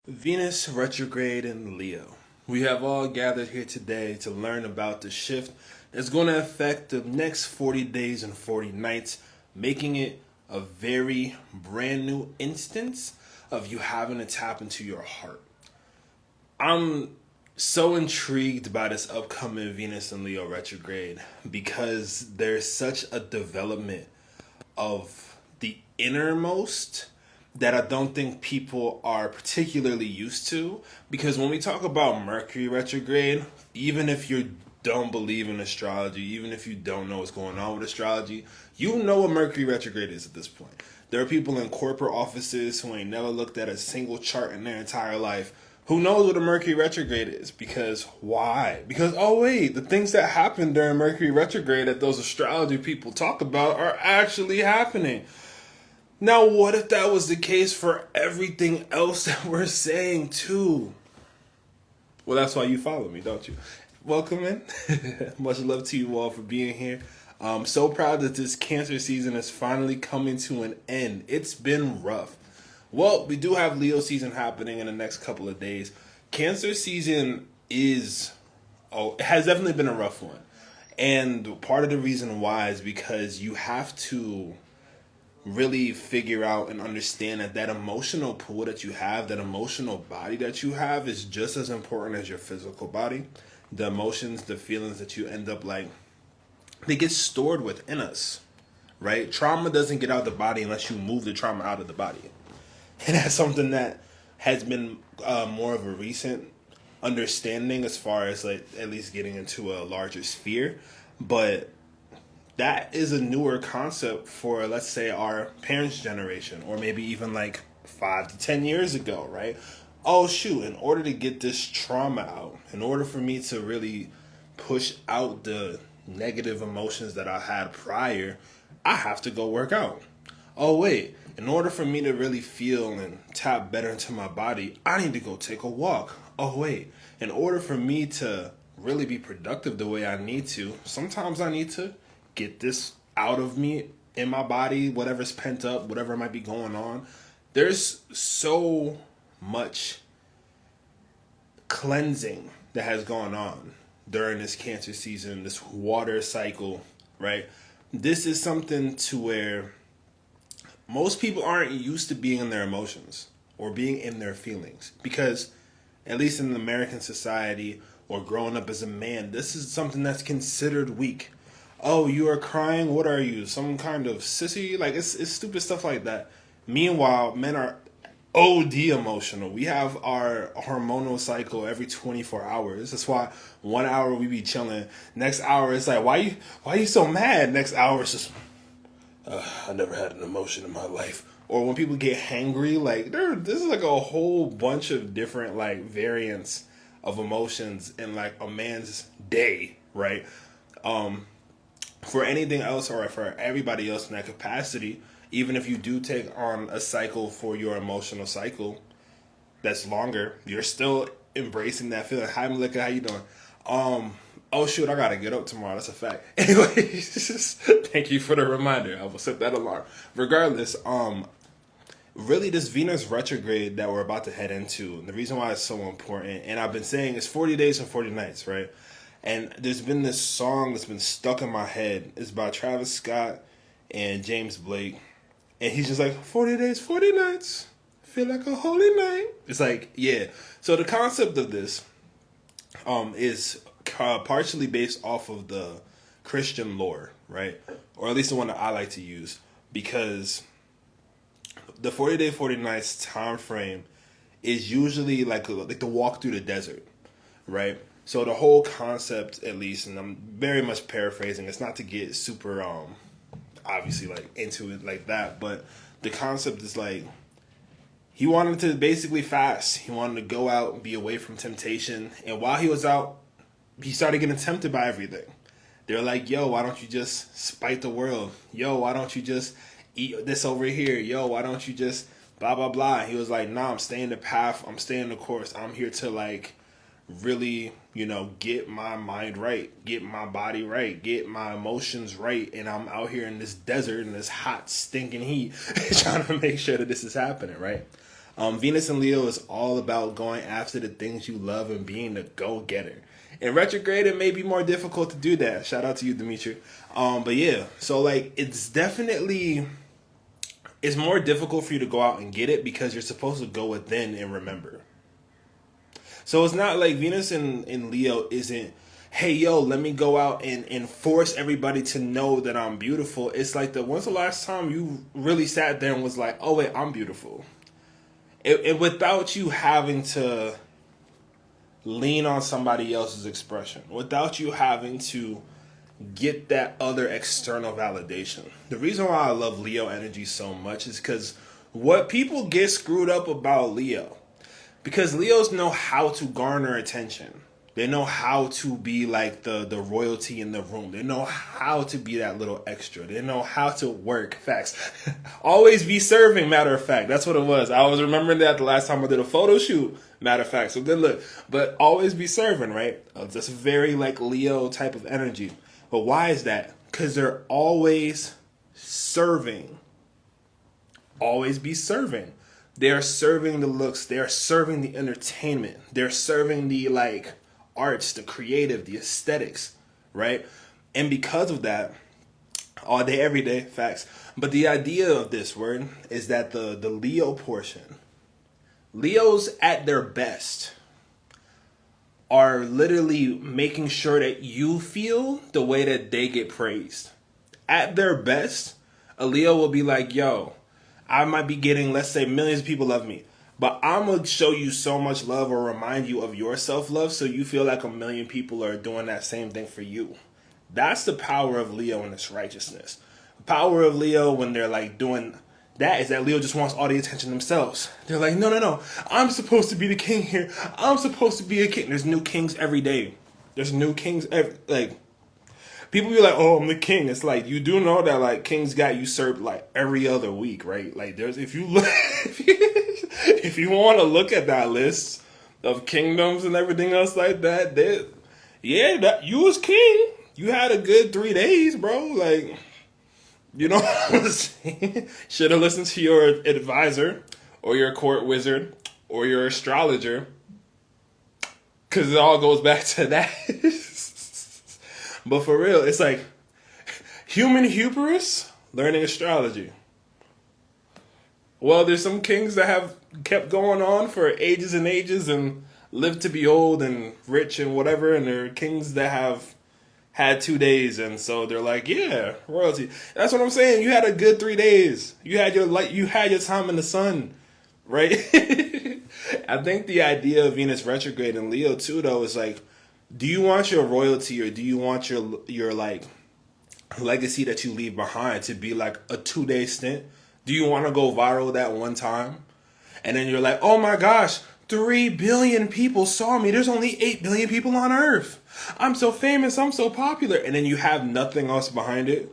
Venus retrograde in Leo. We have all gathered here today to learn about the shift that's going to affect the next 40 days and 40 nights, making it a very brand new instance of you having to tap into your heart. I'm so intrigued by this upcoming Venus and Leo retrograde because there's such a development of the innermost that I don't think people are particularly used to. Because when we talk about Mercury retrograde, even if you don't believe in astrology, even if you don't know what's going on with astrology, you know what Mercury retrograde is at this point. There are people in corporate offices who ain't never looked at a single chart in their entire life who knows what a Mercury retrograde is. Because why? Because, oh wait, the things that happen during Mercury retrograde that those astrology people talk about are actually happening. Now, what if that was the case for everything else that we're saying, too? Well, that's why you follow me, don't you? Welcome in. Much love to you all for being here. I'm so proud that this Cancer season is finally coming to an end. It's been rough. Well, we do have Leo season happening in the next couple of days. Cancer season has definitely been a rough one. And part of the reason why is because you have to really figure out and understand that emotional pool that you have, that emotional body that you have is just as important as your physical body. The emotions, the feelings that you end up they get stored within us, right? Trauma doesn't get out of the body unless you move the trauma out of the body. And that's something that has been more of a recent understanding as far as at least getting into a larger sphere. But that is a newer concept for, let's say, our parents' generation, or maybe even 5 to 10 years ago, right? Oh, shoot, in order to get this trauma out, in order for me to really push out the negative emotions that I had prior, I have to go work out. Oh, wait, in order for me to really feel and tap better into my body, I need to go take a walk. Oh, wait, in order for me to really be productive the way I need to, sometimes I need to get this out of me, in my body, whatever's pent up, whatever might be going on. There's so much cleansing that has gone on during this Cancer season, this water cycle, right? This is something to where most people aren't used to being in their emotions or being in their feelings, because at least in American society or growing up as a man, this is something that's considered weak. Oh, you are crying? What are you? Some kind of sissy? It's stupid stuff like that. Meanwhile, men are OD emotional. We have our hormonal cycle every 24 hours. That's why 1 hour we be chilling. Next hour it's like, why you so mad? Next hour it's just, I never had an emotion in my life. Or when people get hangry, this is a whole bunch of different variants of emotions in a man's day, right? For anything else or for everybody else in that capacity, even if you do take on a cycle for your emotional cycle that's longer, you're still embracing that feeling. Hi, Malika, how you doing? Oh shoot, I gotta get up tomorrow. That's a fact. Anyways, thank you for the reminder. I will set that alarm. Regardless, really this Venus retrograde that we're about to head into, the reason why it's so important, and I've been saying it's 40 days and 40 nights, right? And there's been this song that's been stuck in my head. It's by Travis Scott and James Blake. And he's just 40 days, 40 nights. Feel like a holy night. It's yeah. So the concept of this is partially based off of the Christian lore, right? Or at least the one that I like to use. Because the 40 day, 40 nights time frame is usually like the walk through the desert, right? So the whole concept, at least, and I'm very much paraphrasing, it's not to get super, obviously, into it like that, but the concept is he wanted to basically fast. He wanted to go out and be away from temptation, and while he was out, he started getting tempted by everything. They're like, yo, why don't you just spite the world? Yo, why don't you just eat this over here? Yo, why don't you just blah, blah, blah? And he was like, nah, I'm staying the path. I'm staying the course. I'm here to really, get my mind right, get my body right, get my emotions right. And I'm out here in this desert, in this hot, stinking heat, trying to make sure that this is happening, right? Venus and Leo is all about going after the things you love and being the go-getter. In retrograde, it may be more difficult to do that. Shout out to you, Dimitri. But yeah, so like it's more difficult for you to go out and get it because you're supposed to go within and remember. So it's not like Venus in Leo isn't, hey, yo, let me go out and force everybody to know that I'm beautiful. It's like when's the last time you really sat there and was like, oh, wait, I'm beautiful? It without you having to lean on somebody else's expression, without you having to get that other external validation. The reason why I love Leo energy so much is because what people get screwed up about Leo, because Leos know how to garner attention. They know how to be like the royalty in the room. They know how to be that little extra. They know how to work. Facts. Always be serving, matter of fact. That's what it was. I was remembering that the last time I did a photo shoot, matter of fact. So good look. But always be serving, right? That's very like Leo type of energy. But why is that? Because they're always serving. Always be serving. They're serving the looks. They're serving the entertainment. They're serving the like arts, the creative, the aesthetics, right? And because of that, all day, every day, facts. But the idea of this word is that the Leo portion, Leos at their best are literally making sure that you feel the way that they get praised. At their best, a Leo will be like, yo, I might be getting, let's say, millions of people love me, but I'm going to show you so much love or remind you of your self-love so you feel like a million people are doing that same thing for you. That's the power of Leo and its righteousness. The power of Leo when they're like doing that is that Leo just wants all the attention themselves. They're like, no, I'm supposed to be the king here. I'm supposed to be a king. There's new kings every day. There's new kings like people be like, oh, I'm the king. It's like, you do know that like kings got usurped like every other week, right? Like there's, if you look, if you want to look at that list of kingdoms and everything else like that, that you was king. You had a good 3 days, bro. Like, you know what I'm saying? Should have listened to your advisor or your court wizard or your astrologer, because it all goes back to that. But for real, it's like human hubris, learning astrology. Well, there's some kings that have kept going on for ages and ages and lived to be old and rich and whatever, and there are kings that have had 2 days, and so they're like, yeah, royalty. That's what I'm saying. You had a good 3 days. You had your time in the sun, right? I think the idea of Venus retrograde in Leo too, though, is like, do you want your royalty or do you want your like legacy that you leave behind to be like a 2-day stint? Do you want to go viral that one time? And then you're like, oh my gosh, 3 billion people saw me. There's only 8 billion people on Earth. I'm so famous. I'm so popular. And then you have nothing else behind it.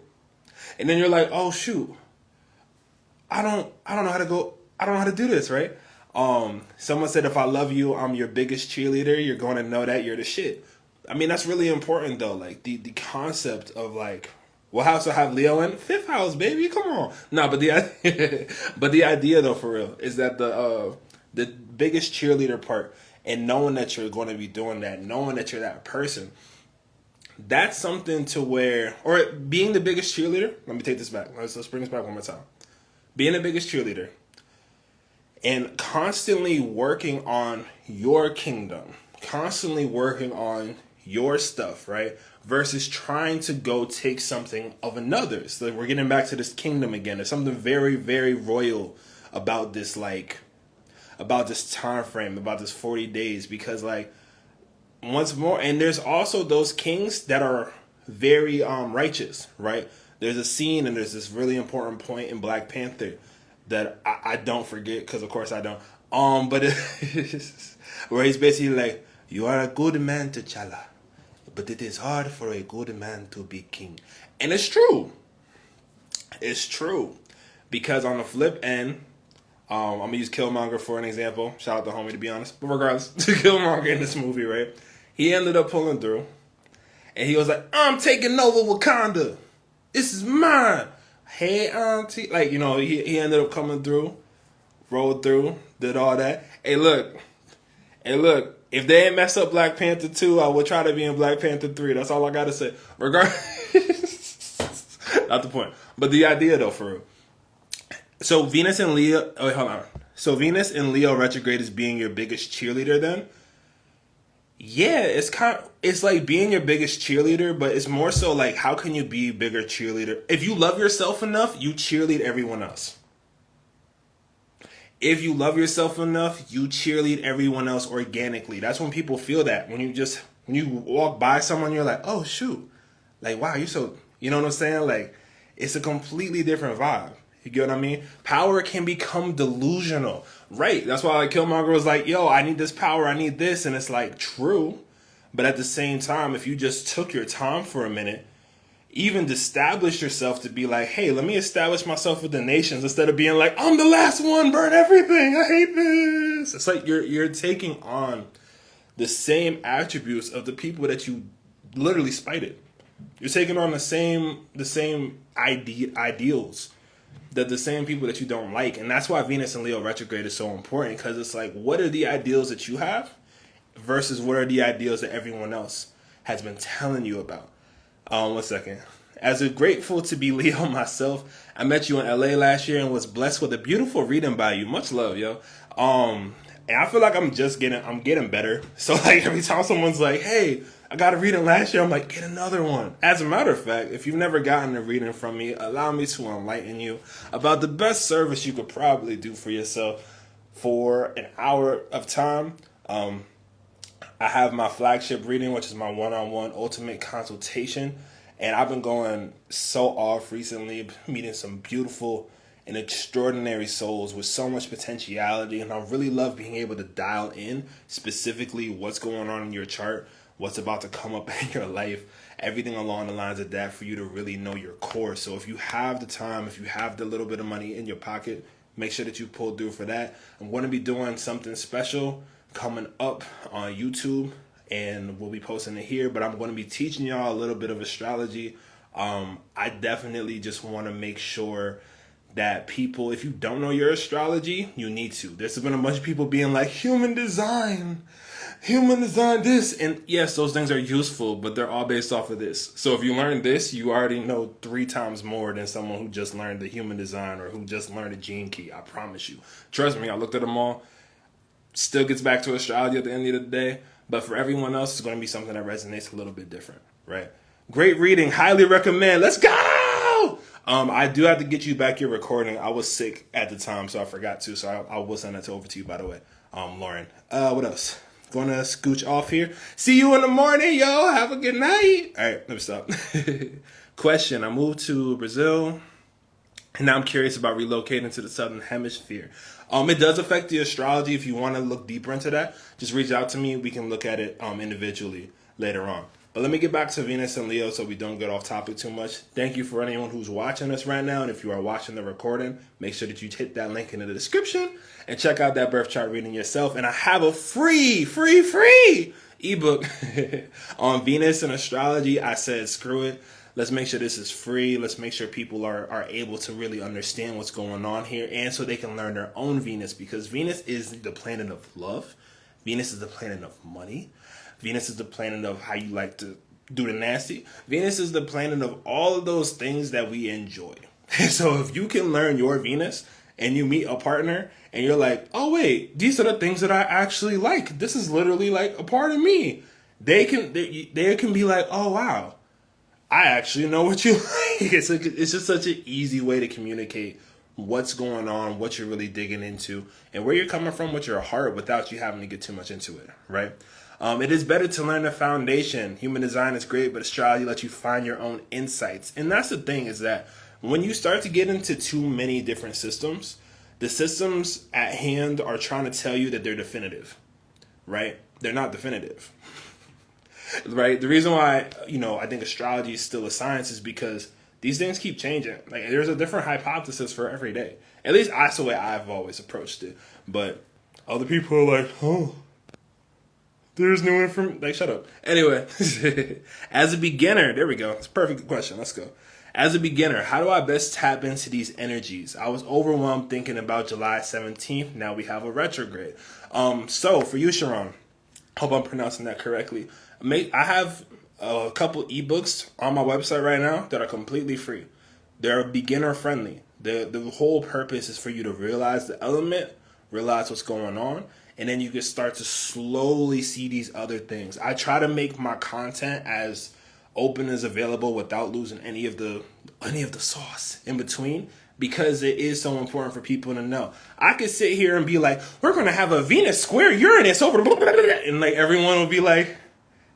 And then you're like, oh shoot, I don't know how to go. I don't know how to do this, right? Someone said, if I love you, I'm your biggest cheerleader. You're going to know that you're the shit. I mean, that's really important though. Like the concept of like, what house will have Leo in? 5th house, baby. Come on. No, but the idea though, for real, is that the biggest cheerleader part and knowing that you're going to be doing that, knowing that you're that person, that's something to where, or being the biggest cheerleader. Let me take this back. Let's bring this back one more time. Being the biggest cheerleader and constantly working on your kingdom, constantly working on your stuff, right? Versus trying to go take something of another. So we're getting back to this kingdom again. There's something very, very royal about this, like, about this time frame, about this 40 days, because like once more, and there's also those kings that are very righteous, right? There's a scene and there's this really important point in Black Panther that I don't forget, because of course I don't. But where he's basically like, you are a good man, T'Challa, but it is hard for a good man to be king. And it's true. It's true. Because on the flip end, I'm going to use Killmonger for an example. Shout out to homie, to be honest. But regardless, to Killmonger in this movie, right? He ended up pulling through. And he was like, I'm taking over Wakanda. This is mine. Hey, auntie. Like, you know, he ended up coming through. rolled through, did all that. Hey, look. If they ain't mess up Black Panther 2, I will try to be in Black Panther 3. That's all I gotta say. Regardless, not the point. But the idea, though, for real. So Venus and Leo. Oh, wait, hold on. So Venus in Leo retrograde is being your biggest cheerleader. Then, yeah, it's like being your biggest cheerleader, but it's more so like how can you be a bigger cheerleader? If you love yourself enough, you cheerlead everyone else. If you love yourself enough, you cheerlead everyone else organically. That's when people feel that. When you walk by someone, you're like, oh, shoot. Like, wow, you're so, you know what I'm saying? Like, it's a completely different vibe. You get what I mean? Power can become delusional. Right. That's why like, Killmonger was like, yo, I need this power. I need this. And it's like, true. But at the same time, if you just took your time for a minute, even established yourself to be like, hey, let me establish myself with the nations instead of being like, I'm the last one, burn everything, I hate this. It's like you're taking on the same attributes of the people that you literally spited. You're taking on the same ideals that the same people that you don't like. And that's why Venus and Leo retrograde is so important, because it's like, what are the ideals that you have versus what are the ideals that everyone else has been telling you about? 1 second. As a grateful to be Leo myself, I met you in LA last year and was blessed with a beautiful reading by you. Much love, yo. And I feel like I'm getting better. So like every time someone's like, hey, I got a reading last year, I'm like, get another one. As a matter of fact, if you've never gotten a reading from me, allow me to enlighten you about the best service you could probably do for yourself for an hour of time. I have my flagship reading, which is my one-on-one ultimate consultation. And I've been going so off recently, meeting some beautiful and extraordinary souls with so much potentiality. And I really love being able to dial in specifically what's going on in your chart, what's about to come up in your life, everything along the lines of that for you to really know your core. So if you have the time, if you have the little bit of money in your pocket, make sure that you pull through for that. I'm going to be doing something special coming up on YouTube, and we'll be posting it here, but I'm going to be teaching y'all a little bit of astrology. I definitely just want to make sure that people, if you don't know your astrology, you need to. There's been a bunch of people being like, human design this, and yes, those things are useful, but they're all based off of this. So if you learn this, you already know 3 times more than someone who just learned the human design or who just learned the gene key. I promise you. Trust me, I looked at them all. Still gets back to astrology at the end of the day, but for everyone else, it's going to be something that resonates a little bit different, right? Great reading, highly recommend. Let's go! I do have to get you back your recording. I was sick at the time, so I forgot to, so I will send that over to you, by the way, Lauren. What else? Going to scooch off here. See you in the morning, yo. Have a good night. All right, let me stop. Question, I moved to Brazil, and now I'm curious about relocating to the Southern Hemisphere. It does affect the astrology. If you want to look deeper into that, just reach out to me. We can look at it individually later on. But let me get back to Venus and Leo so we don't get off topic too much. Thank you for anyone who's watching us right now. And if you are watching the recording, make sure that you hit that link in the description and check out that birth chart reading yourself. And I have a free ebook on Venus and astrology. I said, screw it. Let's make sure this is free. Let's make sure people are able to really understand what's going on here, and so they can learn their own Venus, because Venus is the planet of love. Venus is the planet of money. Venus is the planet of how you like to do the nasty. Venus is the planet of all of those things that we enjoy. So if you can learn your Venus and you meet a partner and you're like, oh wait, these are the things that I actually like. This is literally like a part of me. They can be like, oh wow, I actually know what you like. It's just such an easy way to communicate what's going on, what you're really digging into, and where you're coming from with your heart without you having to get too much into it, right? It is better to learn the foundation. Human design is great, but astrology lets you find your own insights. And that's the thing, is that when you start to get into too many different systems, the systems at hand are trying to tell you that they're definitive, right? They're not definitive. Right? The reason why, I think astrology is still a science is because these things keep changing. Like, there's a different hypothesis for every day. At least that's the way I've always approached it. But other people are like, oh, there's new information. Like, shut up. Anyway, as a beginner, there we go. It's a perfect question. Let's go. As a beginner, how do I best tap into these energies? I was overwhelmed thinking about July 17th. Now we have a retrograde. So for you, Sharon, hope I'm pronouncing that correctly. I have a couple ebooks on my website right now that are completely free. They're beginner friendly. The whole purpose is for you to realize the element, realize what's going on, and then you can start to slowly see these other things. I try to make my content as open as available without losing any of the sauce in between, because it is so important for people to know. I could sit here and be like, we're going to have a Venus square Uranus over, and like everyone will be like,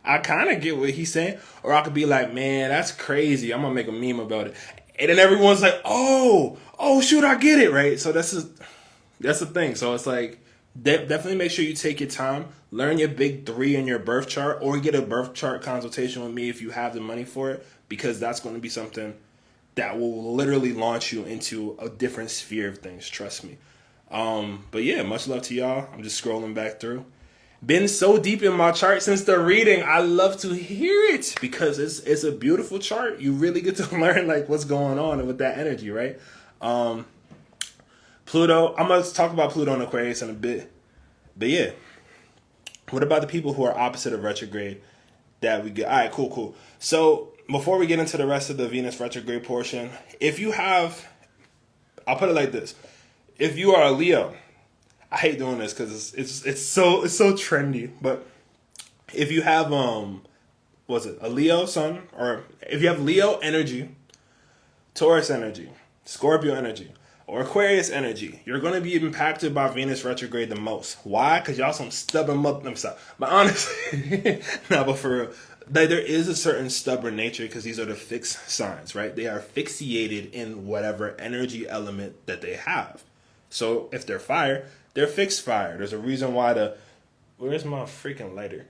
I kind of get what he's saying. Or I could be like, man, that's crazy. I'm going to make a meme about it. And then everyone's like, oh, shoot, I get it, right? So that's the thing. So it's like, definitely make sure you take your time, learn your big three in your birth chart, or get a birth chart consultation with me if you have the money for it, because that's going to be something that will literally launch you into a different sphere of things. Trust me. But yeah, much love to y'all. I'm just scrolling back through. Been so deep in my chart since the reading. I love to hear it because it's a beautiful chart. You really get to learn like what's going on with that energy, right? Pluto. I'm gonna talk about Pluto and Aquarius in a bit, but yeah. What about the people who are opposite of retrograde that we get? All right, cool. So before we get into the rest of the Venus retrograde portion, if you have, I'll put it like this: if you are a Leo. I hate doing this because it's so trendy. But if you have a Leo sun, or if you have Leo energy, Taurus energy, Scorpio energy, or Aquarius energy, you're going to be impacted by Venus retrograde the most. Why? Because y'all some stubborn themselves. But honestly, but for real, there is a certain stubborn nature because these are the fixed signs, right? They are fixated in whatever energy element that they have. So if they're fire, they're fixed fire. There's a reason why where's my freaking lighter?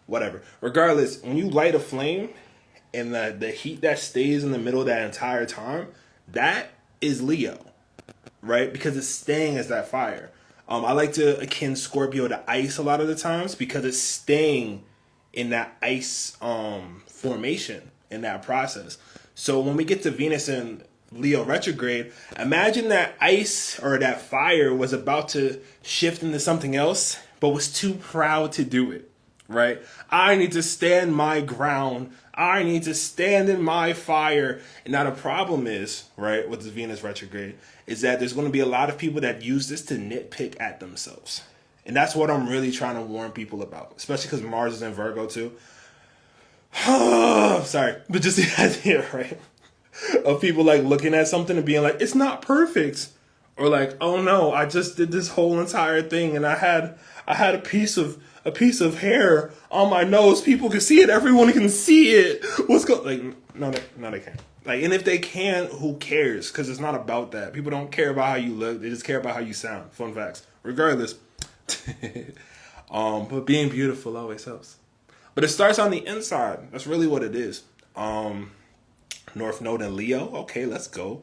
Whatever. Regardless, when you light a flame and the heat that stays in the middle that entire time, that is Leo, right? Because it's staying as that fire. I like to akin Scorpio to ice a lot of the times because it's staying in that ice formation in that process. So when we get to Venus and Leo retrograde, imagine that ice or that fire was about to shift into something else, but was too proud to do it, right? I need to stand my ground. I need to stand in my fire. And now the problem is, right, with the Venus retrograde, is that there's going to be a lot of people that use this to nitpick at themselves. And that's what I'm really trying to warn people about, especially because Mars is in Virgo too. Sorry, but just the idea, right? Of people like looking at something and being like, it's not perfect, or like, oh no, I just did this whole entire thing and I had a piece of hair on my nose. People can see it. Everyone can see it. What's going? Like, no, they can't. Like, and if they can, who cares? Because it's not about that. People don't care about how you look. They just care about how you sound. Fun facts. Regardless, but being beautiful always helps. But it starts on the inside. That's really what it is. North Node in Leo. Okay, let's go.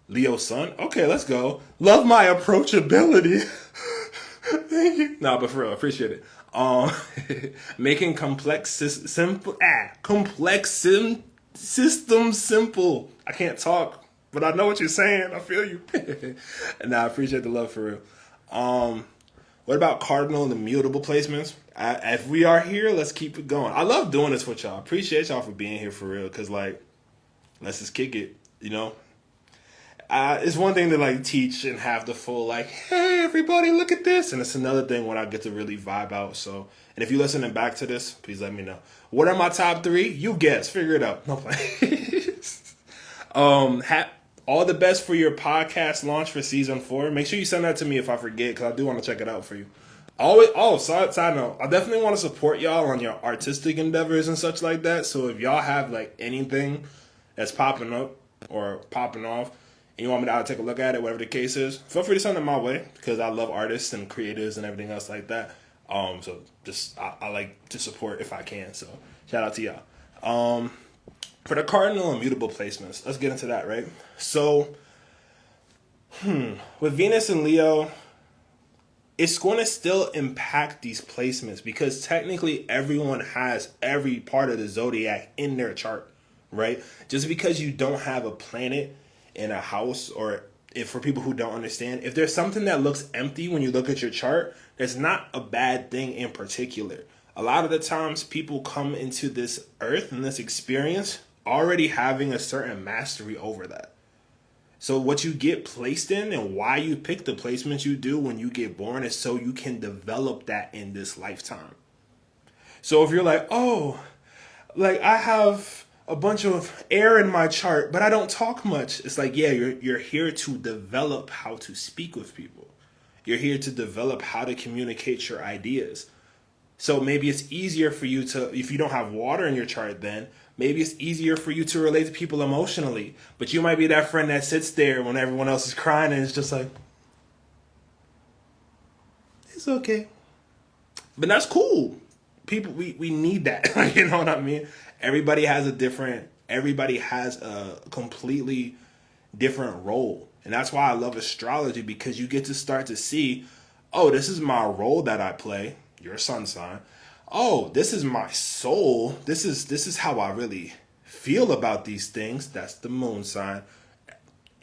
Leo Sun. Okay, let's go. Love my approachability. Thank you. No, but for real, appreciate it. Making complex systems simple. I can't talk, but I know what you're saying. I feel you. And I appreciate the love for real. What about cardinal and immutable placements? If we are here, let's keep it going. I love doing this with y'all. Appreciate y'all for being here for real, because like, let's just kick it, you know? It's one thing to like teach and have the full like, hey everybody, look at this, and it's another thing when I get to really vibe out. So, and if you're listening back to this, please let me know. What are my top 3? You guess, figure it out. No play. All the best for your podcast launch for season 4. Make sure you send that to me if I forget, because I do want to check it out for you. Side note, I definitely want to support y'all on your artistic endeavors and such like that. So if y'all have like anything that's popping up or popping off, and you want me to take a look at it, whatever the case is, feel free to send it my way, because I love artists and creatives and everything else like that. So just I like to support if I can. So shout out to y'all. For the cardinal immutable placements, let's get into that, right? So, with Venus and Leo, it's going to still impact these placements because technically everyone has every part of the zodiac in their chart, right? Just because you don't have a planet in a house, or if for people who don't understand, if there's something that looks empty when you look at your chart, there's not a bad thing in particular. A lot of the times people come into this earth and this experience already having a certain mastery over that. So what you get placed in and why you pick the placements you do when you get born is so you can develop that in this lifetime. So if you're like, oh, like I have a bunch of air in my chart, but I don't talk much. It's like, yeah, you're here to develop how to speak with people. You're here to develop how to communicate your ideas. So maybe it's easier for you to, if you don't have water in your chart, then maybe it's easier for you to relate to people emotionally. But you might be that friend that sits there when everyone else is crying and it's just like, it's okay. But that's cool. People, we need that. You know what I mean? Everybody has a completely different role. And that's why I love astrology, because you get to start to see, oh, this is my role that I play. Your sun sign. Oh, this is my soul. This is how I really feel about these things. That's the moon sign.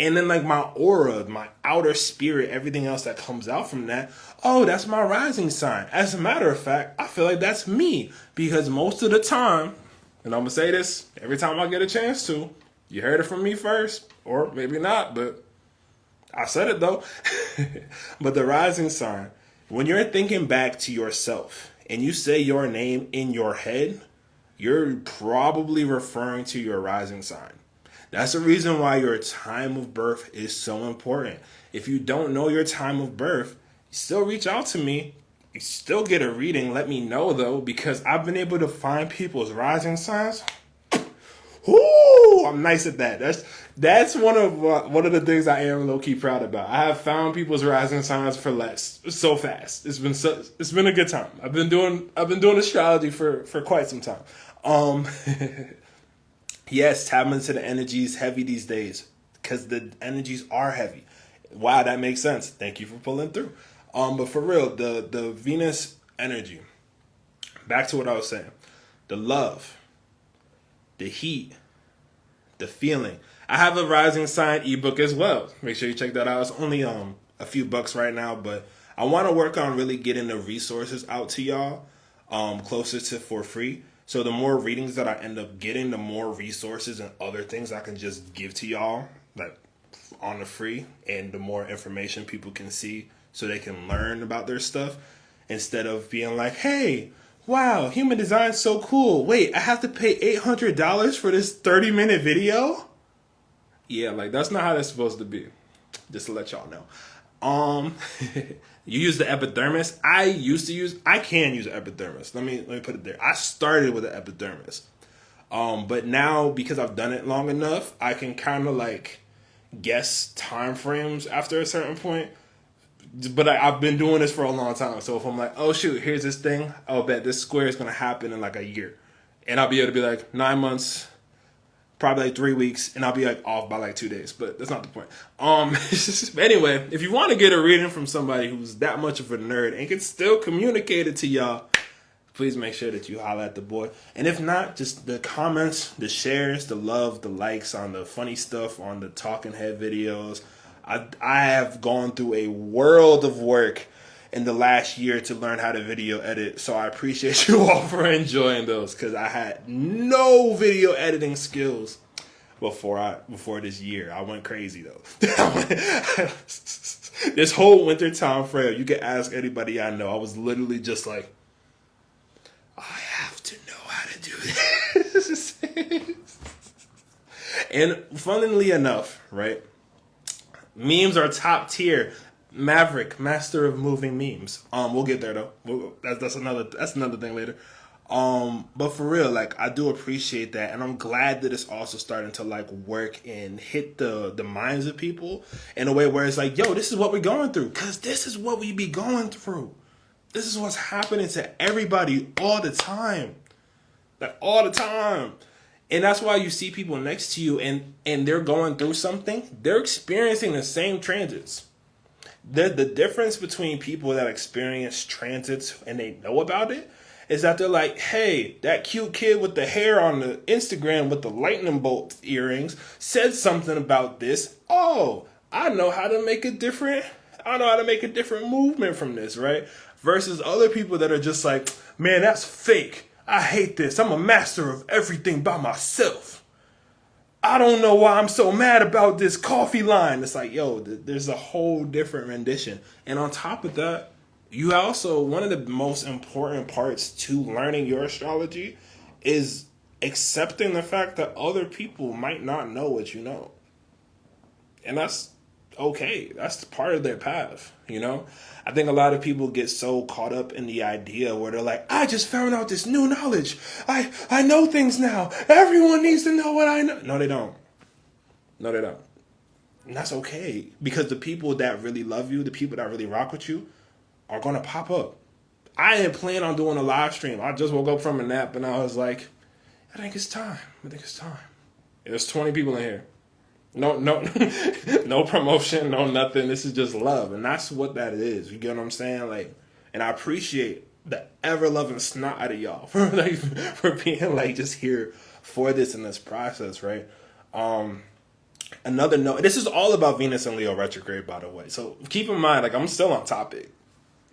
And then like my aura, my outer spirit, everything else that comes out from that. Oh, that's my rising sign. As a matter of fact, I feel like that's me, because most of the time, and I'm going to say this every time I get a chance to, you heard it from me first, or maybe not, but I said it though. But the rising sign, when you're thinking back to yourself and you say your name in your head, you're probably referring to your rising sign. That's the reason why your time of birth is so important. If you don't know your time of birth, still reach out to me. You still get a reading. Let me know though, because I've been able to find people's rising signs. Ooh, I'm nice at that. That's one of the things I am low key proud about. I have found people's rising signs for less so fast. It's been a good time. I've been doing astrology for quite some time. Yes, tapping into the energy is heavy these days because the energies are heavy. Wow, that makes sense. Thank you for pulling through. But for real, the Venus energy. Back to what I was saying. The love, the heat, the feeling. I have a rising sign ebook as well. Make sure you check that out. It's only a few bucks right now, but I want to work on really getting the resources out to y'all closer to for free. So the more readings that I end up getting, the more resources and other things I can just give to y'all, like on the free, and the more information people can see so they can learn about their stuff, instead of being like, hey, wow, human design's so cool. Wait, I have to pay $800 for this 30-minute video? Yeah, like that's not how that's supposed to be. Just to let y'all know. You use the epidermis. I can use the epidermis. Let me put it there. I started with the epidermis. But now, because I've done it long enough, I can kind of like guess time frames after a certain point. But I've been doing this for a long time. So if I'm like, oh shoot, here's this thing, I'll bet this square is going to happen in like a year. And I'll be able to be like 9 months, probably like 3 weeks, and I'll be like off by like 2 days. But that's not the point. Anyway, if you want to get a reading from somebody who's that much of a nerd and can still communicate it to y'all, please make sure that you holler at the boy. And if not, just the comments, the shares, the love, the likes on the funny stuff, on the talking head videos. I have gone through a world of work in the last year to learn how to video edit. So I appreciate you all for enjoying those, because I had no video editing skills before this year. I went crazy though. This whole winter time frame, you can ask anybody I know. I was literally just like, I have to know how to do this. And funnily enough, right? Memes are top tier. Maverick, master of moving memes. We'll get there though. That's another thing later. But for real, like I do appreciate that, and I'm glad that it's also starting to like work and hit the minds of people in a way where it's like, yo, this is what we're going through, because this is what we be going through. This is what's happening to everybody all the time, like all the time. And that's why you see people next to you and they're going through something. They're experiencing the same transits. The difference between people that experience transits and they know about it, is that they're like, hey, that cute kid with the hair on the Instagram with the lightning bolt earrings said something about this. Oh, I know how to make a different movement from this, right? Versus other people that are just like, man, that's fake. I hate this. I'm a master of everything by myself. I don't know why I'm so mad about this coffee line. It's like, yo, there's a whole different rendition. And on top of that, you also, one of the most important parts to learning your astrology is accepting the fact that other people might not know what you know. And that's okay. That's part of their path, you know? I think a lot of people get so caught up in the idea where they're like, I just found out this new knowledge. I know things now. Everyone needs to know what I know. No, they don't. No, they don't. And that's okay. Because the people that really love you, the people that really rock with you, are going to pop up. I didn't plan on doing a live stream. I just woke up from a nap and I was like, I think it's time. There's 20 people in here. No, no promotion, no nothing. This is just love. And that's what that is. You get what I'm saying? Like, and I appreciate the ever-loving snot out of y'all for being like just here for this in this process, right? Another note, this is all about Venus and Leo retrograde, by the way. So keep in mind, like, I'm still on topic.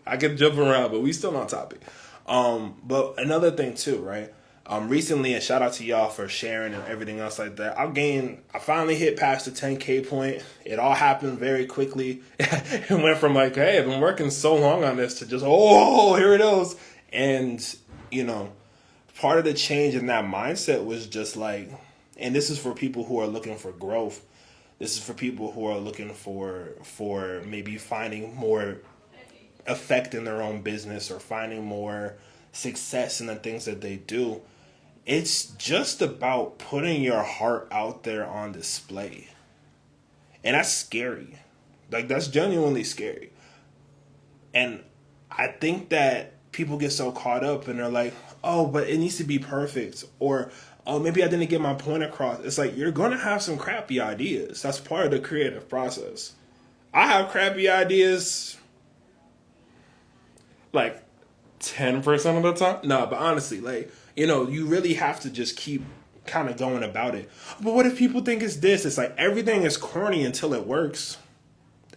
I could jump around, but we still on topic. But another thing too, right? Recently, and shout out to y'all for sharing and everything else like that. I finally hit past the 10K point. It all happened very quickly. It went from like, hey, I've been working so long on this to just, oh, here it is. And, you know, part of the change in that mindset was just like, and this is for people who are looking for growth. This is for people who are looking for maybe finding more effect in their own business or finding more success in the things that they do. It's just about putting your heart out there on display. And that's scary. Like, that's genuinely scary. And I think that people get so caught up and they're like, oh, but it needs to be perfect. Or, oh, maybe I didn't get my point across. It's like, you're going to have some crappy ideas. That's part of the creative process. I have crappy ideas like 10% of the time. No, but honestly, like, you know, you really have to just keep kind of going about it. But what if people think it's this? It's like everything is corny until it works.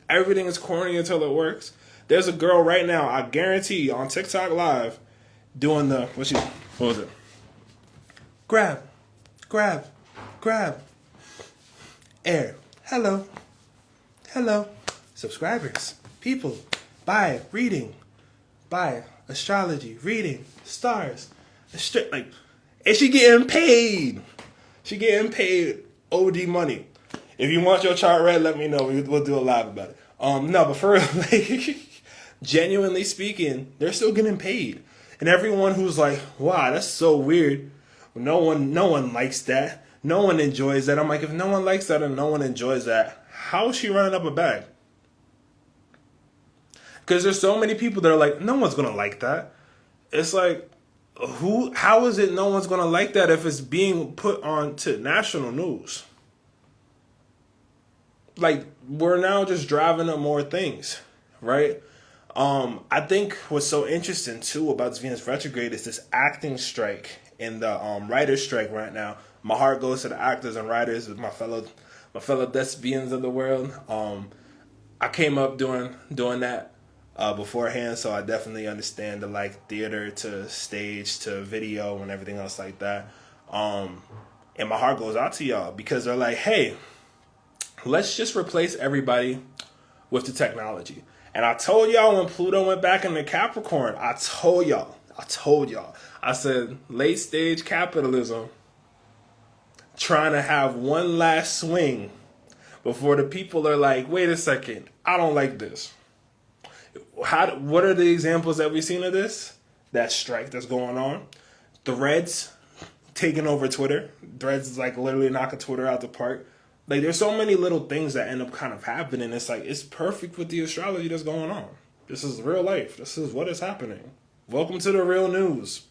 Everything is corny until it works. There's a girl right now, I guarantee, on TikTok Live doing the, what was it? Grab. Air. Hello. Subscribers. People. Buy reading. Buy astrology. Reading. Stars. Like, and she getting paid. She getting paid OD money. If you want your chart read, let me know. We'll do a live about it. No, but for real, like, genuinely speaking, they're still getting paid. And everyone who's like, wow, that's so weird. No one likes that. No one enjoys that. I'm like, if no one likes that and no one enjoys that, how is she running up a bag? Because there's so many people that are like, no one's going to like that. It's like, how is it no one's going to like that if it's being put on to national news? Like, we're now just driving up more things, right? I think what's so interesting, too, about this Venus retrograde is this acting strike and the writer's strike right now. My heart goes to the actors and writers, with my fellow thespians of the world. I came up doing that beforehand, so I definitely understand the, like, theater to stage to video and everything else like that. And my heart goes out to y'all because they're like, hey, let's just replace everybody with the technology. And I told y'all when Pluto went back into Capricorn, I told y'all, I said, late stage capitalism trying to have one last swing before the people are like, wait a second, I don't like this. What are the examples that we've seen of this? That strike that's going on. Threads taking over Twitter. Threads is like literally knocking Twitter out the park. Like, there's so many little things that end up kind of happening. It's like, it's perfect with the astrology that's going on. This is real life. This is what is happening. Welcome to the real news.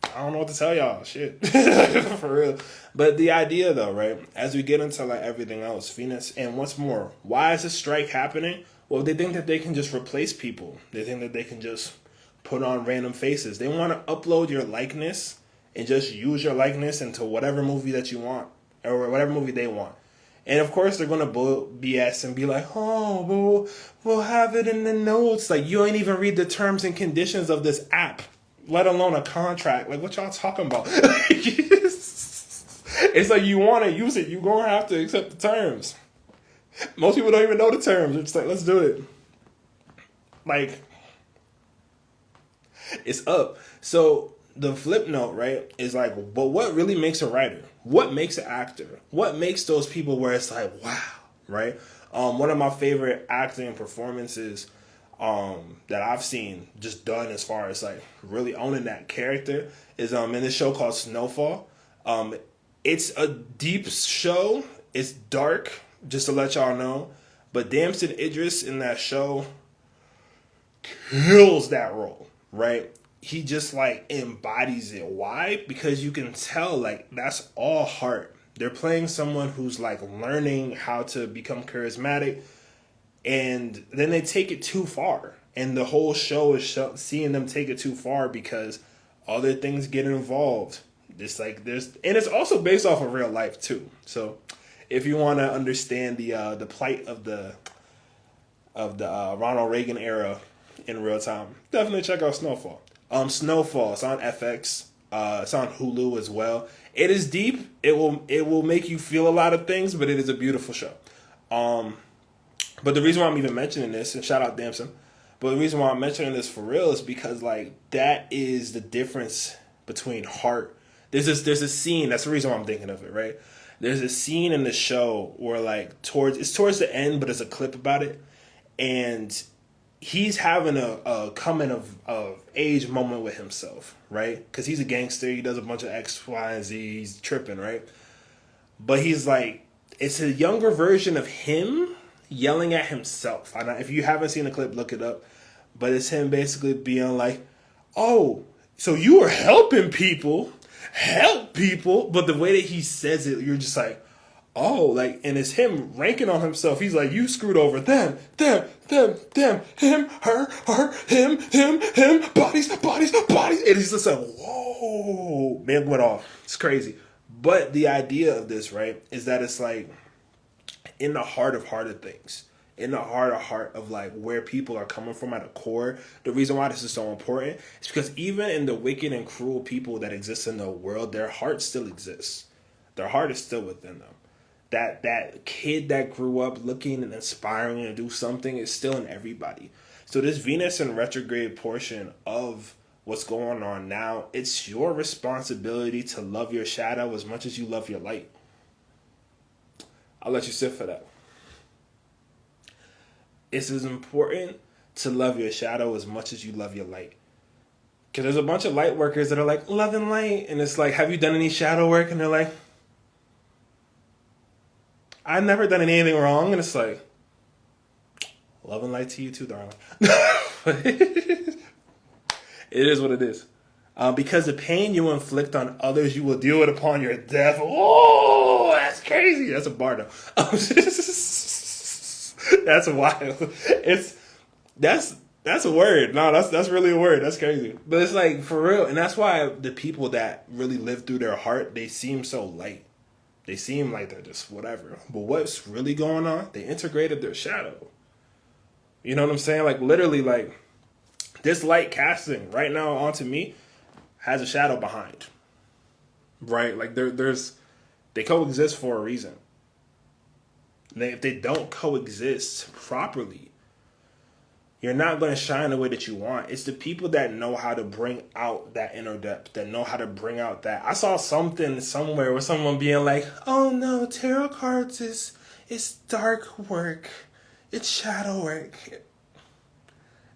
I don't know what to tell y'all. Shit. For real. But the idea, though, right? As we get into, like, everything else, Venus, and what's more, why is this strike happening? Well, they think that they can just replace people. They think that they can just put on random faces. They want to upload your likeness and just use your likeness into whatever movie that you want or whatever movie they want. And of course, they're gonna BS and be like, "Oh, we'll have it in the notes." Like, you ain't even read the terms and conditions of this app, let alone a contract. Like, what y'all talking about? It's like, you want to use it, you gonna have to accept the terms. Most people don't even know the terms. They're just like, let's do it. Like, it's up. So the flip note, right, is like, but what really makes a writer? What makes an actor? What makes those people where it's like, wow, right? One of my favorite acting performances that I've seen just done as far as like really owning that character is in this show called Snowfall. It's a deep show. It's dark, just to let y'all know. But Damson Idris in that show kills that role, right? He just like embodies it. Why? Because you can tell like that's all heart. They're playing someone who's like learning how to become charismatic, and then they take it too far. And the whole show is seeing them take it too far because other things get involved. It's like and it's also based off of real life too. So if you want to understand the plight of the Ronald Reagan era in real time, definitely check out Snowfall. Snowfall. It's on FX. It's on Hulu as well. It is deep. It will make you feel a lot of things, but it is a beautiful show. But the reason why I'm even mentioning this, and shout out Damson, but the reason why I'm mentioning this for real is because like that is the difference between heart. There's a scene. That's the reason why I'm thinking of it, right? There's a scene in the show where like it's towards the end, but it's a clip about it, and he's having a coming of age moment with himself, right? Because he's a gangster. He does a bunch of X, Y, and Z. He's tripping, right? But he's like, it's a younger version of him yelling at himself. If you haven't seen the clip, look it up. But it's him basically being like, oh, so you were helping people. Help people. But the way that he says it, you're just like, oh, like, and it's him ranking on himself. He's like, you screwed over them, him, her, him, bodies. And he's just like, whoa, man went off. It's crazy. But the idea of this, right, is that it's like in the heart of things, in the heart of like where people are coming from at a core. The reason why this is so important is because even in the wicked and cruel people that exist in the world, their heart still exists. Their heart is still within them. That kid that grew up looking and aspiring to do something is still in everybody. So this Venus and retrograde portion of what's going on now, it's your responsibility to love your shadow as much as you love your light. I'll let you sit for that. It's as important to love your shadow as much as you love your light. Because there's a bunch of light workers that are like, love and light. And it's like, have you done any shadow work? And they're like, I've never done anything wrong. And it's like, love and light to you too, darling. It is what it is. Because the pain you inflict on others, you will deal with upon your death. Oh, that's crazy. That's a bar though. That's wild. That's a word. No, that's really a word. That's crazy. But it's like, for real. And that's why the people that really live through their heart, they seem so light. They seem like they're just whatever. But what's really going on? They integrated their shadow. You know what I'm saying? Like, literally, like, this light casting right now onto me has a shadow behind. Right? Like, they coexist for a reason. If they don't coexist properly, you're not going to shine the way that you want. It's the people that know how to bring out that inner depth, that know how to bring out that. I saw something somewhere with someone being like, oh no, tarot cards it's dark work. It's shadow work.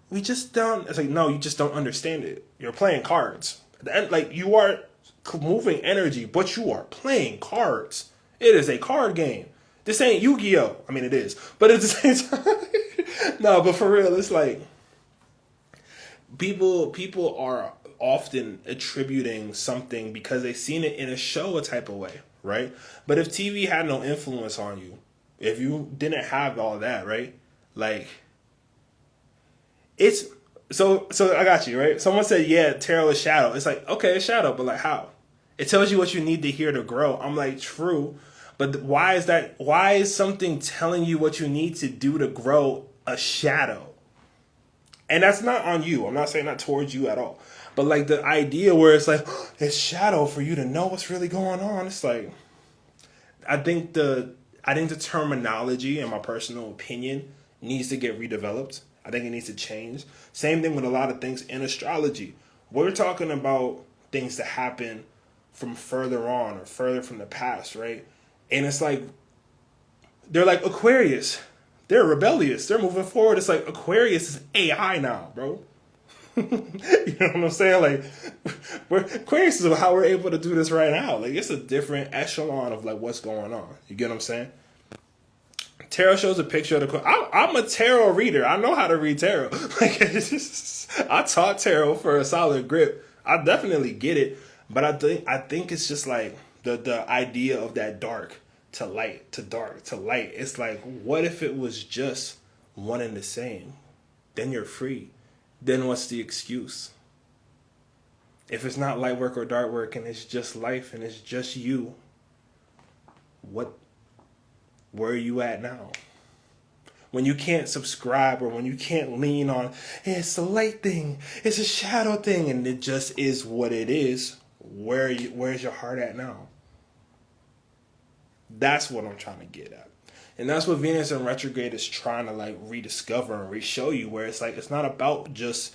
We just don't. It's like, no, you just don't understand it. You're playing cards. Like, you are moving energy, but you are playing cards. It is a card game. This ain't Yu-Gi-Oh! I mean, it is. But at the same time, no, but for real, it's like, people are often attributing something because they've seen it in a show a type of way, right? But if TV had no influence on you, if you didn't have all that, right? Like, it's So I got you, right? Someone said, yeah, tarot is shadow. It's like, okay, it's shadow, but like how? It tells you what you need to hear to grow. I'm like, true. But why is that? Why is something telling you what you need to do to grow a shadow? And that's not on you. I'm not saying that towards you at all. But like the idea where it's like, it's shadow for you to know what's really going on. It's like, I think the terminology, in my personal opinion, needs to get redeveloped. I think it needs to change. Same thing with a lot of things in astrology. We're talking about things that happen from further on or further from the past, right? And it's like, they're like Aquarius. They're rebellious. They're moving forward. It's like Aquarius is AI now, bro. You know what I'm saying? Like, Aquarius is how we're able to do this right now. Like, it's a different echelon of like what's going on. You get what I'm saying? Tarot shows a picture of the. I'm a tarot reader. I know how to read tarot. Like, I taught tarot for a solid grip. I definitely get it, but I think it's just like the idea of that dark to light to dark to light. It's like, what if it was just one and the same? Then you're free. Then what's the excuse? If it's not light work or dark work and it's just life and it's just you, where are you at now? When you can't subscribe or when you can't lean on, hey, it's a light thing, it's a shadow thing, and it just is what it is, where's your heart at now? That's what I'm trying to get at. And that's what Venus in retrograde is trying to like rediscover and re-show you, where it's like, it's not about just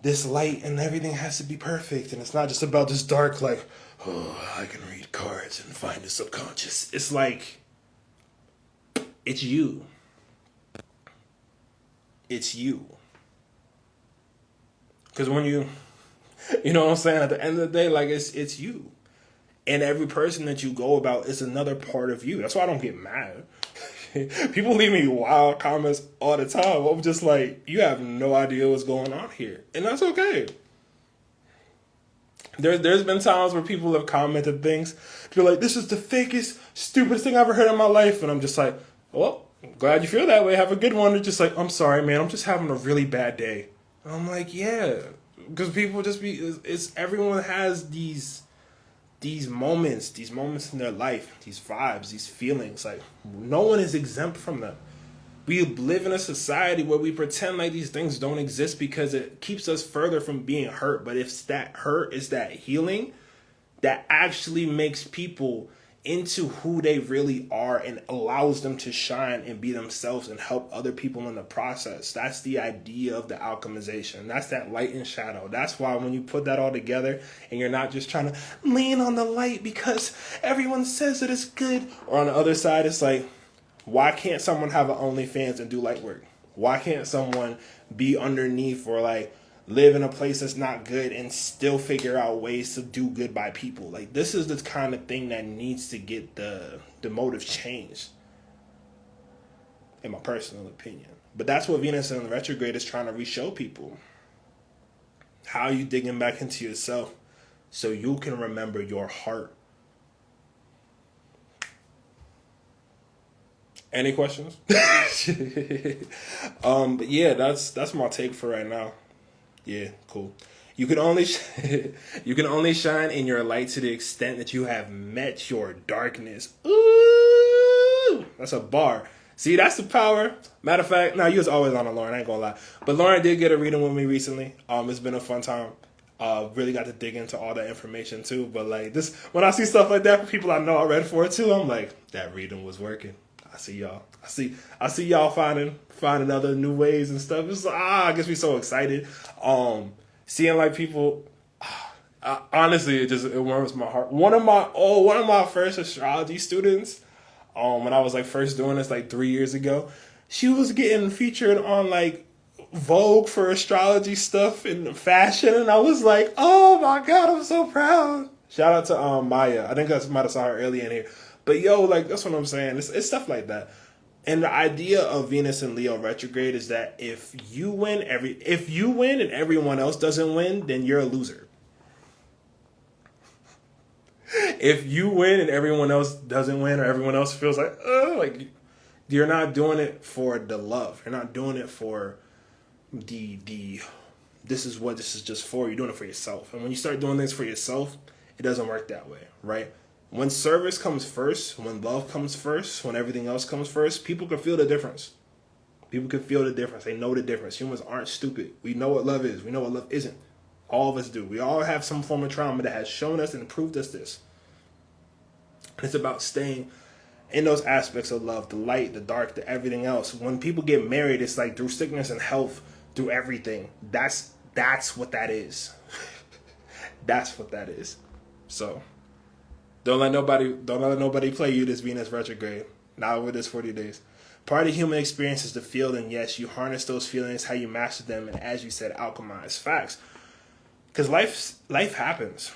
this light and everything has to be perfect. And it's not just about this dark, like, oh, I can read cards and find the subconscious. It's like, it's you. It's you. Because when you know what I'm saying? At the end of the day, like, it's you. And every person that you go about is another part of you. That's why I don't get mad. People leave me wild comments all the time. I'm just like, you have no idea what's going on here. And that's okay. There's been times where people have commented things. They're like, this is the fakest, stupidest thing I've ever heard in my life. And I'm just like, well, glad you feel that way. Have a good one. They're just like, I'm sorry, man. I'm just having a really bad day. And I'm like, yeah. Because people just everyone has these moments in their life, these vibes, these feelings. Like, no one is exempt from them. We live in a society where we pretend like these things don't exist because it keeps us further from being hurt. But if that hurt is that healing, that actually makes people into who they really are and allows them to shine and be themselves and help other people in the process. That's the idea of the alchemization. That's that light and shadow. That's why when you put that all together and you're not just trying to lean on the light because everyone says that it's good, or on the other side, it's like, why can't someone have an OnlyFans and do light work? Why can't someone be underneath or like live in a place that's not good and still figure out ways to do good by people? Like, this is the kind of thing that needs to get the motive changed, in my personal opinion. But that's what Venus in retrograde is trying to re-show people. How are you digging back into yourself so you can remember your heart? Any questions? But yeah, that's my take for right now. Yeah, cool. You can only shine in your light to the extent that you have met your darkness. Ooh, that's a bar. See, that's the power. Matter of fact, you was always on Lauren, I ain't gonna lie. But Lauren did get a reading with me recently. It's been a fun time. Really got to dig into all that information too. But like this, when I see stuff like that for people I know I read for it too, I'm like, that reading was working. I see y'all. I see y'all finding other new ways and stuff. It's it gets me so excited. Seeing like people, honestly, it warms my heart. One of my first astrology students, when I was like first doing this like 3 years ago, she was getting featured on like Vogue for astrology stuff and fashion, and I was like, oh my god, I'm so proud. Shout out to Maya. I think I might have saw her earlier in here. But yo, like, that's what I'm saying. It's stuff like that. And the idea of Venus and Leo retrograde is that if you win and everyone else doesn't win, then you're a loser. If you win and everyone else doesn't win, or everyone else feels like you're not doing it for the love. You're not doing it for this is what this is just for. You're doing it for yourself. And when you start doing things for yourself, it doesn't work that way, right? When service comes first, when love comes first, when everything else comes first, people can feel the difference. People can feel the difference. They know the difference. Humans aren't stupid. We know what love is. We know what love isn't. All of us do. We all have some form of trauma that has shown us and proved us this. It's about staying in those aspects of love, the light, the dark, the everything else. When people get married, it's like through sickness and health, through everything. That's what that is. That's what that is. So don't let nobody play you this Venus retrograde. Not over this 40 days. Part of the human experience is to feel, and yes, you harness those feelings, how you master them, and as you said, alchemize facts. Because life happens.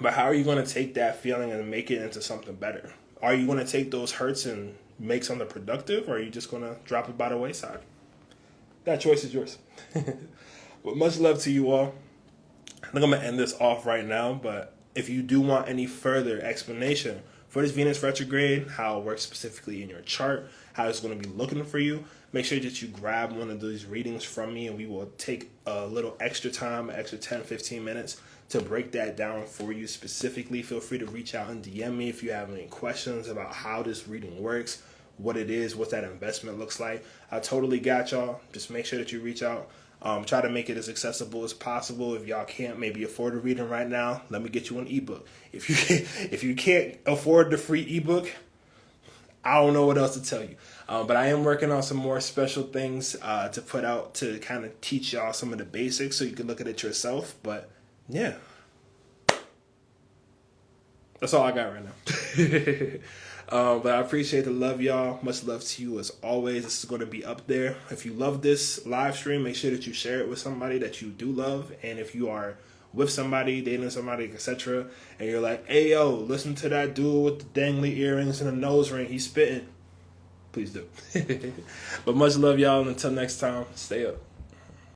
But how are you going to take that feeling and make it into something better? Are you going to take those hurts and make something productive, or are you just going to drop it by the wayside? That choice is yours. Well, much love to you all. I think I'm going to end this off right now, but if you do want any further explanation for this Venus retrograde, how it works specifically in your chart, how it's going to be looking for you, make sure that you grab one of these readings from me, and we will take a little extra time, an extra 10, 15 minutes to break that down for you specifically. Feel free to reach out and DM me if you have any questions about how this reading works, what it is, what that investment looks like. I totally got y'all. Just make sure that you reach out. Try to make it as accessible as possible. If y'all can't maybe afford a reading right now, let me get you an ebook. If you can't afford the free ebook, I don't know what else to tell you. But I am working on some more special things to put out to kind of teach y'all some of the basics so you can look at it yourself. But yeah, that's all I got right now. But I appreciate the love, y'all. Much love to you as always. This is going to be up there. If you love this live stream, make sure that you share it with somebody that you do love. And if you are with somebody, dating somebody, etc., and you're like, hey, yo, listen to that dude with the dangly earrings and a nose ring, he's spitting, please do. But much love, y'all, and until next time, stay up.